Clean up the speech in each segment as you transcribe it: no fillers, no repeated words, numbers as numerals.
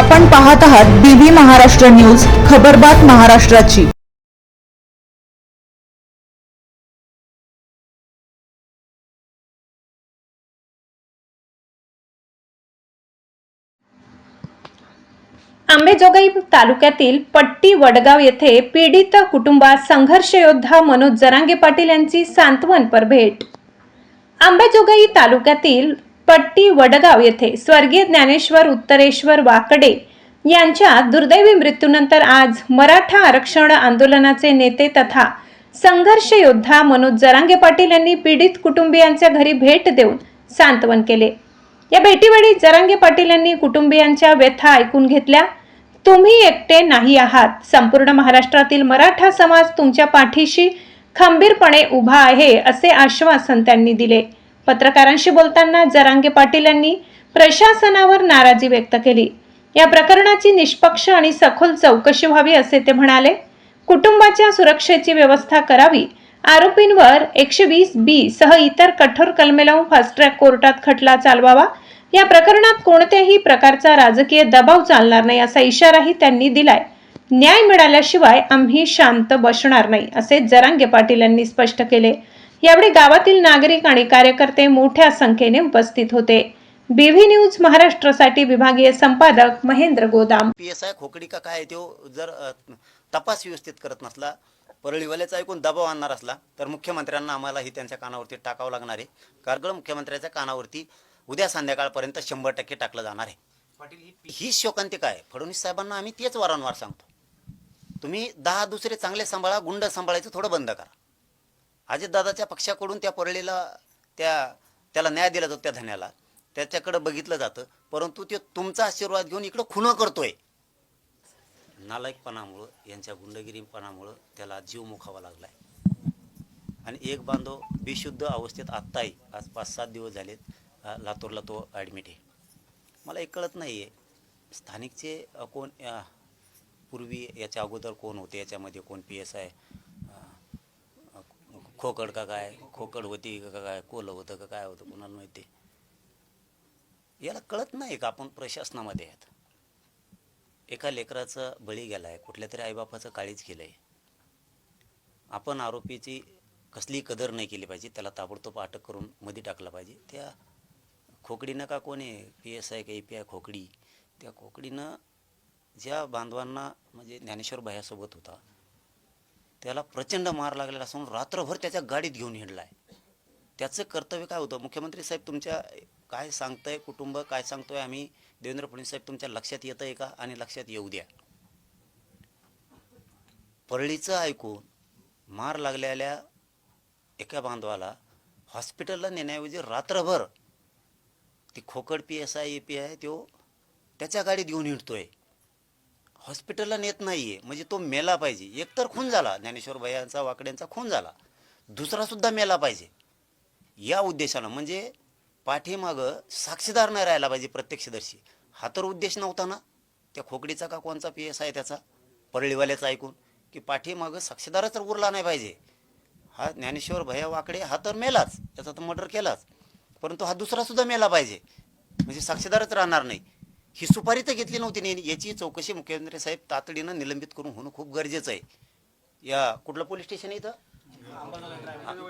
आपण पाहत आहात बीबी महाराष्ट्र न्यूज, खबरबात महाराष्ट्राची। अंबेजोगाई तालुक्यातील पट्टी वडगाव येथे पीडित कुटुंबास संघर्ष योद्धा मनोज जरांगे पाटील यांची सांत्वनपर भेट। अंबेजोगाई तालुक्यातील पट्टी वडगाव येथे स्वर्गीय ज्ञानेश्वर उत्तरेश्वर वाकडे यांच्या दुर्दैवी मृत्यूनंतर आज मराठा आरक्षण आंदोलनाचे नेते तथा संघर्ष योद्धा मनोज जरांगे पाटील यांनी पीडित कुटुंबियांच्या घरी भेट देऊन सांत्वन केले। या भेटीवेळी जरांगे पाटील यांनी कुटुंबियांच्या व्यथा ऐकून घेतल्या। तुम्ही एकटे नाही आहात, संपूर्ण महाराष्ट्रातील मराठा समाज तुमच्या पाठीशी खंबीरपणे उभा आहे असे आश्वासन त्यांनी दिले। पत्रकारांशी बोलताना जरांगे पाटील यांनी प्रशासनावर नाराजी व्यक्त केली। या प्रकरणाची निष्पक्ष आणि सखोल चौकशी व्हावी असे ते म्हणाले। कुटुंबाच्या सुरक्षेची व्यवस्था करावी, आरोपींवर 120B सह इतर कठोर कलमे लावून फास्ट ट्रॅक कोर्टात खटला चालवावा, या प्रकरणात कोणत्याही प्रकारचा राजकीय दबाव चालणार नाही असा इशाराही त्यांनी दिलाय। न्याय मिळाल्याशिवाय आम्ही शांत बसणार नाही असे जरांगे पाटील यांनी स्पष्ट केले। यावेळी गावातील नागरिक आणि कार्यकर्ते मोठ्या संख्येने उपस्थित होते। बीव्ही न्यूज महाराष्ट्रासाठी विभागीय संपादक महेंद्र गोदाम। PSI खोकडी का काय तो जर तपास व्यवस्थित करत नसला, परळीवाल्याचा ऐकून दबाव आणणार असला तर मुख्यमंत्र्यांना आम्हालाही त्यांच्या कानावरती टाकावं लागणार आहे। कारगळ मुख्यमंत्र्याच्या कानावरती उद्या संध्याकाळपर्यंत 100% टाकलं जाणार आहे। पाटील ही शोकांतिका आहे। फडणवीस साहेबांना आम्ही तेच वारंवार सांगतो, तुम्ही 10 दुसरे चांगले सांभाळा, गुंड सांभाळायचं थोडं बंद करा। अजितदादाच्या पक्षाकडून त्या परळीला त्याला न्याय दिला जातो, त्या धन्याला त्याच्याकडे बघितलं जातं, परंतु ते तुमचा आशीर्वाद घेऊन इकडे खुनं करतोय। नालायकपणामुळे, यांच्या गुंडगिरीपणामुळे त्याला जीव मुखावा लागलाय। आणि एक बांधव बेशुद्ध अवस्थेत आत्ताही आज 5-7 दिवस झालेत लातूरला तो ॲडमिट आहे। मला एक कळत नाही आहे, स्थानिकचे कोण पूर्वी याच्या अगोदर कोण होते, याच्यामध्ये कोण PSI खोकड का काय, खोकड होती का काय, कोलं होतं का काय होतं कोणाला माहिती। याला कळत नाही का आपण प्रशासनामध्ये आहेत। एका लेकराचा बळी गेला आहे, कुठल्या तरी आईबापाचं काळीच केलं आहे। आपण आरोपीची कसली कदर नाही केली पाहिजे, त्याला ताबडतोब अटक करून मध्ये टाकलं पाहिजे। त्या खोकडीनं का कोण आहे, PSI का API खोकडी, त्या खोकडीनं ज्या बांधवांना म्हणजे ज्ञानेश्वर भैयासोबत होता त्याला प्रचंड मार लागलेला असून रात्रभर त्याच्या गाडीत घेऊन हिंडला आहे। त्याचं कर्तव्य काय होतं? मुख्यमंत्री साहेब तुमच्या काय सांगताय, कुटुंब काय सांगतोय, आम्ही देवेंद्र फडणवीस साहेब तुमच्या लक्षात येत आहे का? आणि लक्षात येऊ द्या। परळीचं ऐकून मार लागलेल्या एका बांधवाला हॉस्पिटलला नेण्याऐवजी रात्रभर ती खोकड PSI API तो त्याच्या गाडीत घेऊन हिंडतोय, हॉस्पिटलला नेत नाहीये। म्हणजे तो मेला पाहिजे। एकतर खून झाला, ज्ञानेश्वर भैयांचा वाकड्यांचा खून झाला, दुसरा सुद्धा मेला पाहिजे या उद्देशानं। म्हणजे पाठीमागं साक्षीदार नाही राहायला पाहिजे, प्रत्यक्षदर्शी। हा तर उद्देश नव्हता ना त्या खोकडीचा का कोणचा PSI त्याचा परळीवाल्याचा ऐकून, की पाठीमागं साक्षीदारच तर उरला नाही पाहिजे। हा ज्ञानेश्वर भैया वाकडे हा तर मेलाच, त्याचा तर मर्डर केलाच, परंतु हा दुसरा सुद्धा मेला पाहिजे, म्हणजे साक्षीदारच राहणार नाही। ही सुपारी तर घेतली नव्हती। याची चौकशी मुख्यमंत्री साहेब तातडीनं निलंबित करून होणं खूप गरजेचं आहे। या कुठलं पोलीस स्टेशन इथं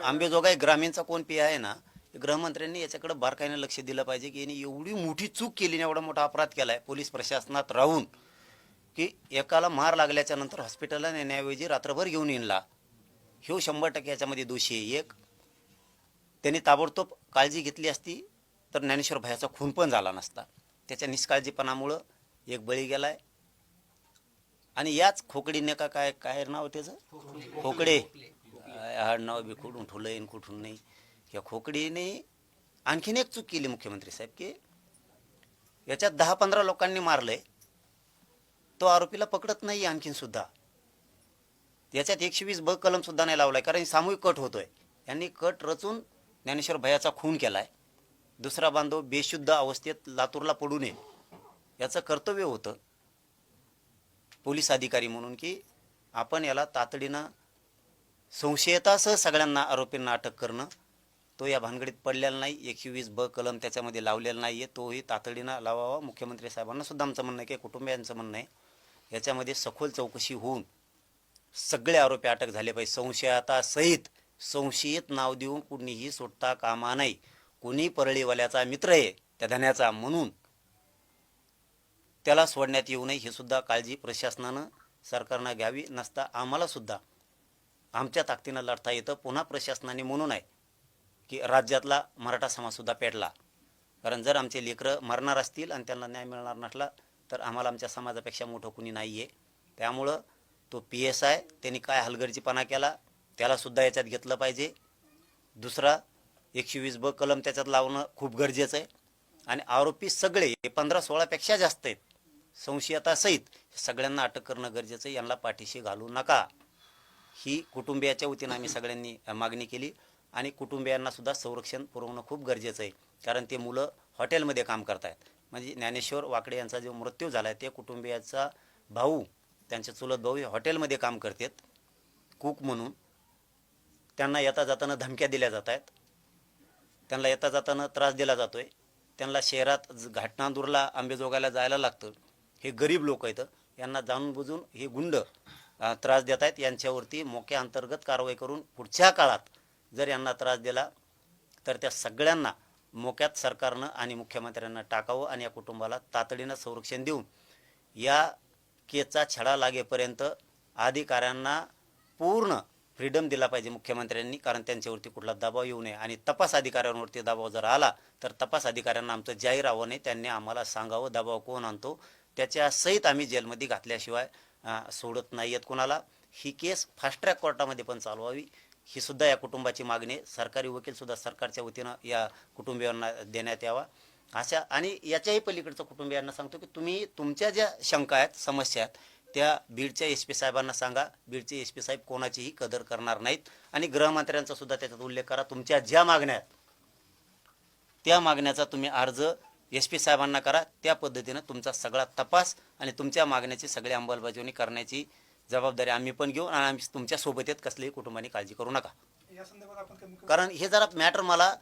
अंबेजोगाई ग्रामीणचा कोण PI आहे ना, गृहमंत्र्यांनी याच्याकडे बारकाईने लक्ष दिलं पाहिजे की यांनी एवढी मोठी चूक केली, एवढा मोठा अपराध केलाय पोलीस प्रशासनात राहून, की एकाला मार लागल्याच्या नंतर हॉस्पिटलला नेण्याऐवजी रात्रभर घेऊन येणला। ह्यो 100% याच्यामध्ये दोषी आहे। एक त्यांनी ताबडतोब काळजी घेतली असती तर ज्ञानेश्वर भैयाचा खून पण झाला नसता। त्याच्या निष्काळजीपणामुळं एक बळी गेलाय। आणि याच खोकडीने का काय काय नाव त्याचं, खोकडे, हा नाव बी कुठून ठुलंय कुठून नाही। या खोकडीने आणखीन एक चूक केली मुख्यमंत्री साहेब, की याच्यात 10-15 लोकांनी मारलंय, तो आरोपीला पकडत नाही आणखीन सुद्धा। याच्यात 120B कलम सुद्धा नाही लावलाय, कारण सामूहिक कट होतोय। यांनी कट रचून ज्ञानेश्वर भैयाचा खून केलाय। दुसरा बांधव बेशुद्ध अवस्थेत लातूरला पडू नये याचं कर्तव्य होतं पोलीस अधिकारी म्हणून, की आपण याला तातडीनं संशयतासह सगळ्यांना आरोपींना अटक करणं तो या भानगडीत पडलेला नाही. 120B कलम त्याच्यामध्ये लावलेला नाही आहे, तोही तातडीनं लावावा. मुख्यमंत्री साहेबांना सुद्धा आमचं म्हणणं आहे की कुटुंबियांचं म्हणणं आहे याच्यामध्ये सखोल चौकशी होऊन सगळे आरोपी अटक झाले पाहिजे. संशयातासहित संशयित नाव देऊन कुणीही सुटता कामा नाही. कुणी परळीवाल्याचा मित्र आहे त्या धन्याचा म्हणून त्याला सोडण्यात येऊ नये ही सुद्धा काळजी प्रशासनानं सरकारनं घ्यावी. नसता आम्हाला सुद्धा आमच्या ताकदीनं लढता येतं. पुन्हा प्रशासनाने म्हणून आहे की राज्यातला मराठा समाजसुद्धा पेटला. कारण जर आमचे लेकरं मरणार असतील आणि त्यांना न्याय मिळणार नसला तर आम्हाला आमच्या समाजापेक्षा मोठं कुणी नाही आहे. त्यामुळं तो PSI त्यांनी काय हलगर्जीपणा केला त्यालासुद्धा याच्यात घेतलं पाहिजे. दुसरा 120B कलम त्याच्यात लावणं खूप गरजेचं आहे. आणि आरोपी सगळे 15-16पेक्षा जास्त आहेत संशयतासहित सगळ्यांना अटक करणं गरजेचं आहे. यांना पाठीशी घालू नका ही कुटुंबियाच्या वतीनं आम्ही सगळ्यांनी मागणी केली. आणि कुटुंबियांना सुद्धा संरक्षण पुरवणं खूप गरजेचं आहे. कारण ते मुलं हॉटेलमध्ये काम करत आहेत. म्हणजे ज्ञानेश्वर वाकडे यांचा जो मृत्यू झाला आहे ते कुटुंबियाचा भाऊ त्यांचे चुलत भाऊ हॉटेलमध्ये काम करतात कुक म्हणून. त्यांना येता जाताना धमक्या दिल्या जात आहेत, त्यांना येता जाताना त्रास दिला जातो आहे. त्यांना शहरात घाटनांदूरला आंबेजोगाईला जायला लागतं. हे गरीब लोक आहेत, यांना जाणून बुजून हे गुंड त्रास देत आहेत. यांच्यावरती मोक्या अंतर्गत कारवाई करून पुढच्या काळात जर यांना त्रास दिला तर त्या सगळ्यांना मोक्यात सरकारनं आणि मुख्यमंत्र्यांना टाकावं आणि या कुटुंबाला तातडीनं संरक्षण देऊन या केसचा छडा लागेपर्यंत अधिकाऱ्यांना पूर्ण फ्रीडम दिला पाहिजे मुख्यमंत्र्यांनी. कारण त्यांच्यावरती कुठला दबाव येऊ नये. आणि तपास अधिकाऱ्यांवरती दबाव जर आला तर तपास अधिकाऱ्यांना आमचं जाहीर आव्हान त्यांनी आम्हाला सांगावं दबाव कोण आणतो. त्याच्या सहित आम्ही जेलमध्ये घातल्याशिवाय सोडत नाही आहेत कोणाला. ही केस फास्ट ट्रॅक कोर्टामध्ये पण चालवावी ही सुद्धा या कुटुंबाची मागणी आहे. सरकारी वकीलसुद्धा सरकारच्या वतीनं या कुटुंबियांना देण्यात यावा अशा. आणि याच्याही पलीकडचं कुटुंबियांना सांगतो की तुम्ही तुमच्या ज्या शंका आहेत समस्या आहेत त्या बीडच्या SP साहेबांना सांगा. बीडचे SP साहेब कोणाचीही कदर करणार नाहीत. आणि गृहमंत्र्यांचा सुद्धा त्याच्यात उल्लेख करा. तुमच्या ज्या मागण्या आहेत त्या मागण्याचा तुम्ही अर्ज SP साहेबांना करा. त्या पद्धतीनं तुमचा सगळा तपास आणि तुमच्या मागण्याची सगळी अंमलबजावणी करण्याची जबाबदारी आम्ही पण घेऊ. आणि आम्ही तुमच्या सोबत आहेत, कसलीही कुटुंबाने काळजी करू नका. कारण हे जरा मॅटर मला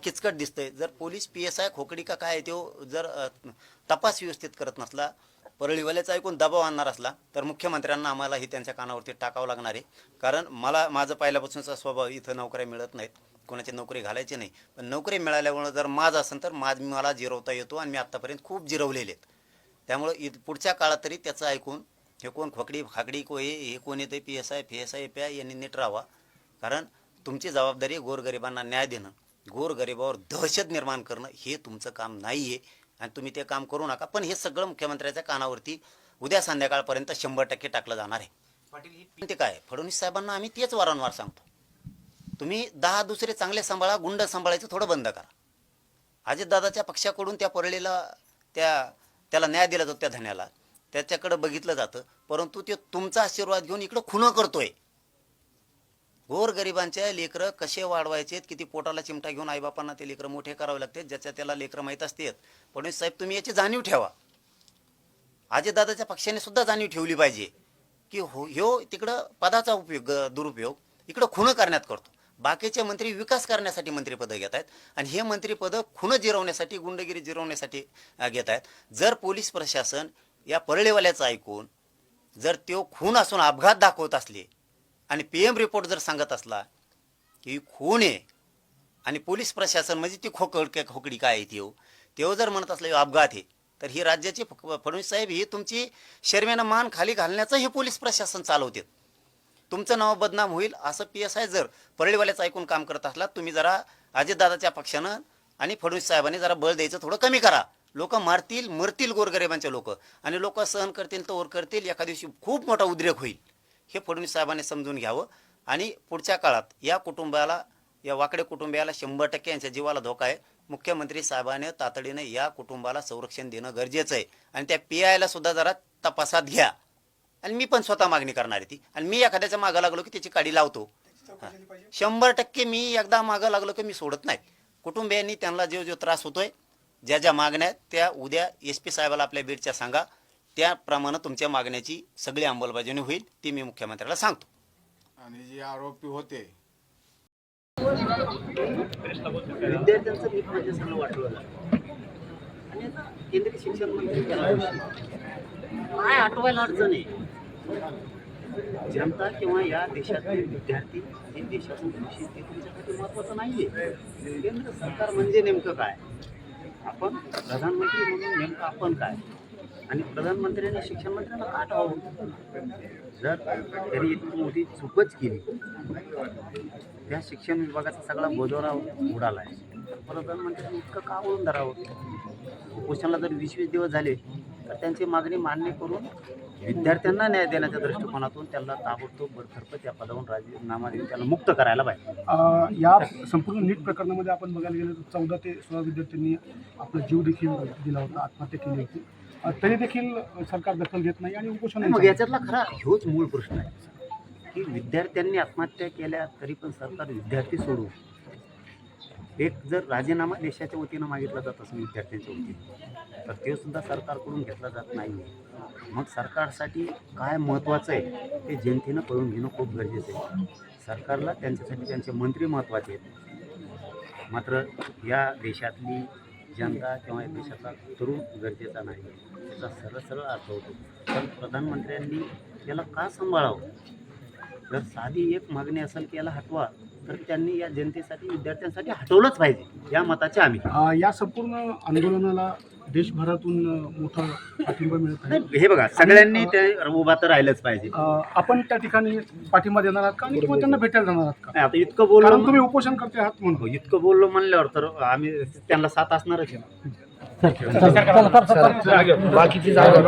किचकट दिसतंय. जर पोलीस PSI खोकडी का काय तो जर तपास व्यवस्थित करत नसला, परळीवाल्याचा ऐकून दबाव आणणार असला तर मुख्यमंत्र्यांना आम्हालाही त्यांच्या कानावरती टाकावं लागणार आहे. कारण माझं पहिल्यापासूनचा स्वभाव इथं नोकऱ्या मिळत नाहीत, कोणाची नोकरी घालायची नाही. पण नोकरी मिळाल्यामुळे जर माझं असेल तर मला जिरवता येतो आणि मी आत्तापर्यंत खूप जिरवलेले आहेत. त्यामुळे पुढच्या काळात तरी त्याचं ऐकून हे कोण खोकडी खाकडी हे कोण येते PSI FSI यांनी नीट राहावा. कारण तुमची जबाबदारी गोरगरिबांना न्याय देणं, गोरगरिबावर दहशत निर्माण करणं हे तुमचं काम नाही आहे आणि तुम्ही ते काम करू नका. पण हे सगळं मुख्यमंत्र्याच्या कानावरती उद्या संध्याकाळपर्यंत 100% टाकलं जाणार आहे. पाटील ते काय फडणवीस साहेबांना आम्ही तेच वारंवार सांगतो, तुम्ही 10 दुसरे चांगले सांभाळा, गुंड सांभाळायचं थोडं बंद करा. अजितदादाच्या पक्षाकडून त्या परळीला त्याला न्याय दिला जातो, त्या धन्याला त्याच्याकडे बघितलं जातं. परंतु ते तुमचा आशीर्वाद घेऊन इकडं खुनं करतोय. गोरगरिबांच्या लेकरं कसे वाढवायचे, किती पोटाला चिमटा घेऊन आईबापांना ते लेकरं मोठे करावे लागते, ज्याच्या त्याला लेकरं माहीत असतात. फडणवीस साहेब तुम्ही याची जाणीव ठेवा. अजितदादाच्या पक्षाने सुद्धा जाणीव ठेवली पाहिजे की ह्यो तिकडं पदाचा दुरुपयोग इकडं खुनं करण्यात करतो. बाकीचे मंत्री विकास करण्यासाठी मंत्रिपदं घेत आहेत आणि हे मंत्रिपदं खुनं जिरवण्यासाठी, गुंडगिरी जिरवण्यासाठी घेत आहेत. जर पोलीस प्रशासन या परळीवाल्याचं ऐकून जर तो खून असून अपघात दाखवत असले आणि PM रिपोर्ट जर सांगत असला की खून आहे आणि पोलीस प्रशासन म्हणजे ती खोकडी काय आहे तेव्हा जर म्हणत असलं अपघात आहे, तर ही राज्याची फडणवीस साहेब ही तुमची शर्मेनं मान खाली घालण्याचं हे पोलीस प्रशासन चालवते. तुमचं नाव बदनाम होईल असं PSI जर परळीवाल्याचं ऐकून काम करत असला, तुम्ही जरा अजितदादाच्या पक्षानं आणि फडणवीस साहेबांनी जरा बळ द्यायचं थोडं कमी करा. लोक मारतील मरतील गोरगरिबांचे लोक आणि लोक सहन करतील तर करतील. एका दिवशी खूप मोठा उद्रेक होईल हे फडणवीस साहेबांनी समजून घ्यावं. आणि पुढच्या काळात या कुटुंबाला, या वाकडे कुटुंबियाला 100% यांच्या जीवाला धोका आहे. मुख्यमंत्री साहेबांनी तातडीनं या कुटुंबाला संरक्षण देणं गरजेचं आहे. आणि त्या PIला सुद्धा जरा तपासात घ्या. आणि मी पण स्वतः मागणी करणार आहे ती. आणि मी एखाद्याच्या मागं लागलो की त्याची काडी लावतो. 100% मी एकदा मागं लागलो की मी सोडत नाही. कुटुंबियांनी त्यांना जो त्रास होतोय, ज्या मागण्या आहेत त्या उद्या SP साहेबाला आपल्या बीडच्या सांगा. त्याप्रमाणे तुमच्या मागण्याची सगळी अंमलबजावणी होईल ती मी मुख्यमंत्र्याला सांगतो. आणि जे आरोपी होते विद्यार्थ्यांचं नीट म्हणजे सगळं वाटलं जातं. आणि आता केंद्रीय शिक्षण मंत्री काय आठवायला अडचण आहे. जनता किंवा या देशातील विद्यार्थी हे देशाचं भविष्य हे तुमच्यासाठी महत्त्वाचं नाहीये. केंद्र सरकार म्हणजे नेमकं काय, आपण प्रधानमंत्री म्हणून नेमकं आपण काय, आणि प्रधानमंत्र्यांनी शिक्षण मंत्र्यांना का आठवावं. जर त्यांनी इतकी मोठी चूकच केली, त्या शिक्षण विभागाचा सगळा बोजवरा उडाला आहे, प्रधानमंत्र्यांनी इतकं का वळून धरावं. उपोषणाला जर 20-20 दिवस झाले तर त्यांची मागणी मान्य करून विद्यार्थ्यांना न्याय देण्याच्या दृष्टिकोनातून त्यांना ताबडतोब बडतर्फ त्या पदावरून राजीनामा देऊन त्याला मुक्त करायला पाहिजे. या संपूर्ण नीट प्रकरणामध्ये आपण बघायला गेलं तर 14 ते 16 विद्यार्थ्यांनी आपला जीव देखील दिला होता, आत्महत्या केली होती. तरी देखील सरकार दखल घेत नाही आणि उपोषण. मग याच्यातला खरा ह्योच मूळ प्रश्न आहे की विद्यार्थ्यांनी आत्महत्या केल्या तरी पण सरकार विद्यार्थी सोडून एक जर राजीनामा देशाच्या वतीनं मागितला जात असेल विद्यार्थ्यांच्या वतीनं, तर ते सुद्धा सरकारकडून घेतला जात नाही. मग सरकारसाठी काय महत्त्वाचं आहे ते जनतेनं कळून घेणं खूप गरजेचं आहे. सरकारला त्यांच्यासाठी त्यांचे मंत्री महत्त्वाचे आहेत, मात्र या देशातली जनता किंवा या देशातला तरुण गरजेचा नाही. त्याचा सरळ सरळ अर्थ होतो. पण प्रधानमंत्र्यांनी याला का सांभाळावं. जर साधी एक मागणी असेल की याला हटवा, तर त्यांनी या जनतेसाठी विद्यार्थ्यांसाठी हटवलंच पाहिजे, या मताचे आम्ही. या संपूर्ण आंदोलनाला देशभरातून मोठा पाठिंबा मिळत आहे. हे बघा, सगळ्यांनी ते उभा तर राहिलंच पाहिजे. आपण त्या ठिकाणी पाठिंबा देणार आहात का आणि किंवा त्यांना भेटायला जाणार आहात का? नाही, आता इतकं बोललो, कारण तुम्ही उपोषण करते आहात म्हणून. इतकं बोललो म्हणल्यावर तर आम्ही त्यांना साथ असणारच आहे. बाकीची जागा